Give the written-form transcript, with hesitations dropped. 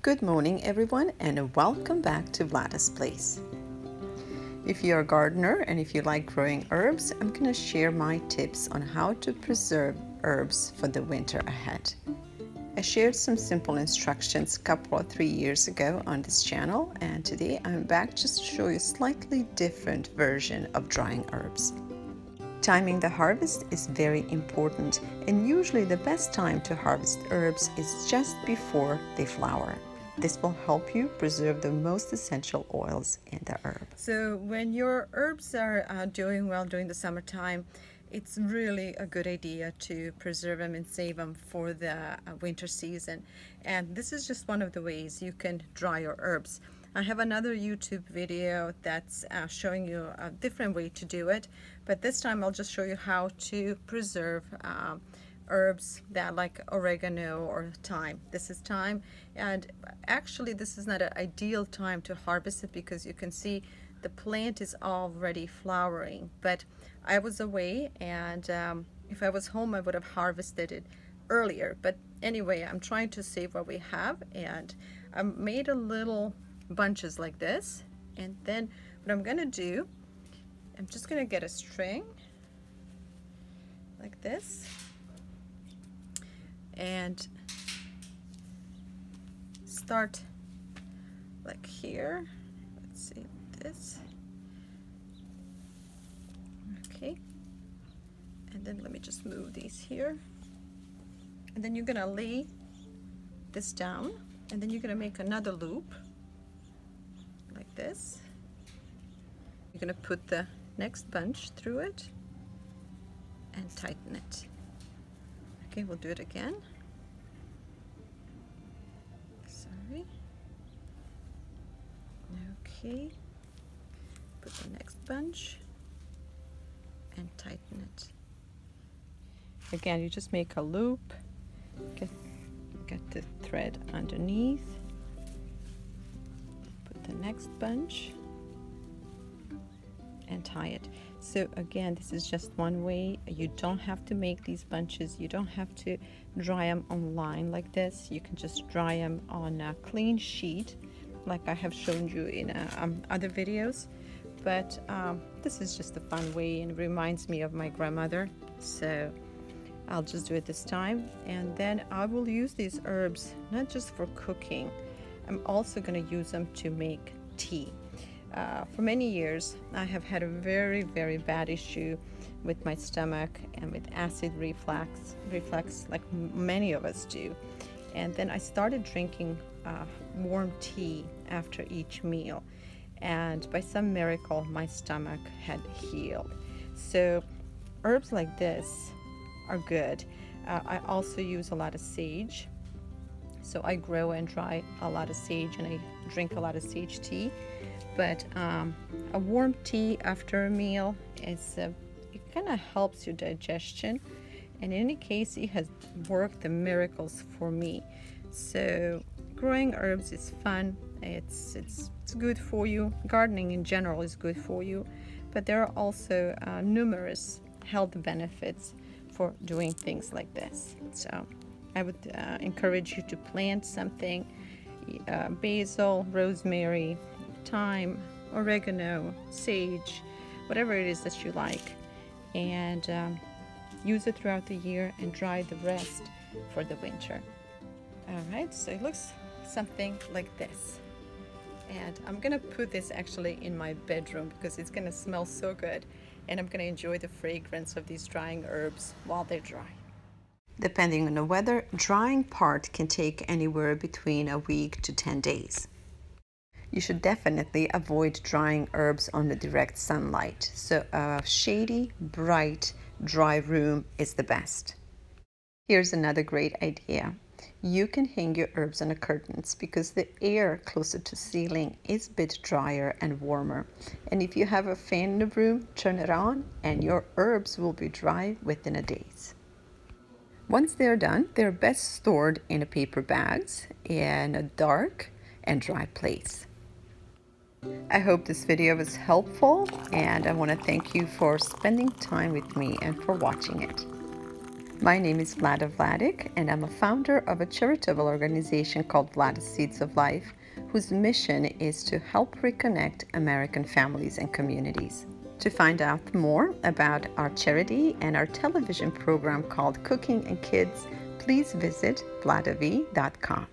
Good morning, everyone, and welcome back to Vlada's Place. If you're a gardener and if you like growing herbs, I'm going to share my tips on how to preserve herbs for the winter ahead. I shared some simple instructions a couple or 3 years ago on this channel, and today I'm back just to show you a slightly different version of drying herbs. Timing the harvest is very important, and usually the best time to harvest herbs is just before they flower. This will help you preserve the most essential oils in the herb. So when your herbs are doing well during the summertime, it's really a good idea to preserve them and save them for the winter season. And this is just one of the ways you can dry your herbs. I have another YouTube video that's showing you a different way to do it, but this time I'll just show you how to preserve herbs that like oregano or thyme. This is thyme, and actually this is not an ideal time to harvest it because you can see the plant is already flowering, but I was away, and if I was home I would have harvested it earlier. But anyway, I'm trying to save what we have, and I made a little bunches like this, and then what I'm gonna do, I'm just gonna get a string like this and start like here. Let's see this. Okay, and then let me just move these here, and then you're gonna lay this down, and then you're gonna make another loop like this. You're gonna put the next bunch through it and tighten it. Okay, we'll do it again. Sorry. Okay, put the next bunch and tighten it. Again, you just make a loop, get the thread underneath, put the next bunch and tie it. So again, this is just one way. You don't have to make these bunches. You don't have to dry them on line like this. You can just dry them on a clean sheet like I have shown you in other videos. But this is just a fun way, and it reminds me of my grandmother. So I'll just do it this time, and then I will use these herbs not just for cooking. I'm also going to use them to make tea. For many years I have had a very bad issue with my stomach and with acid reflux like many of us do, and then I started drinking warm tea after each meal, and by some miracle my stomach had healed. So herbs like this are good. I also use a lot of sage, so I grow and dry a lot of sage, and I drink a lot of sage tea. But a warm tea after a meal is it kind of helps your digestion, and in any case it has worked the miracles for me. So growing herbs is fun. It's good for you. Gardening in general is good for you, but there are also numerous health benefits for doing things like this. So I would encourage you to plant something, basil, rosemary, thyme, oregano, sage, whatever it is that you like, and use it throughout the year and dry the rest for the winter. All right, so it looks something like this, and I'm gonna put this actually in my bedroom because it's gonna smell so good, and I'm gonna enjoy the fragrance of these drying herbs while they're dry. Depending on the weather, drying part can take anywhere between a week to 10 days. You should definitely avoid drying herbs on the direct sunlight, so a shady, bright, dry room is the best. Here's another great idea. You can hang your herbs on the curtains because the air closer to the ceiling is a bit drier and warmer. And if you have a fan in the room, turn it on and your herbs will be dry within a day. Once they're done, they're best stored in paper bags in a dark and dry place. I hope this video was helpful, and I want to thank you for spending time with me and for watching it. My name is Vlada Vladik, and I'm a founder of a charitable organization called Vlada's Seeds of Life, whose mission is to help reconnect American families and communities. To find out more about our charity and our television program called Cooking and Kids, please visit vladav.com.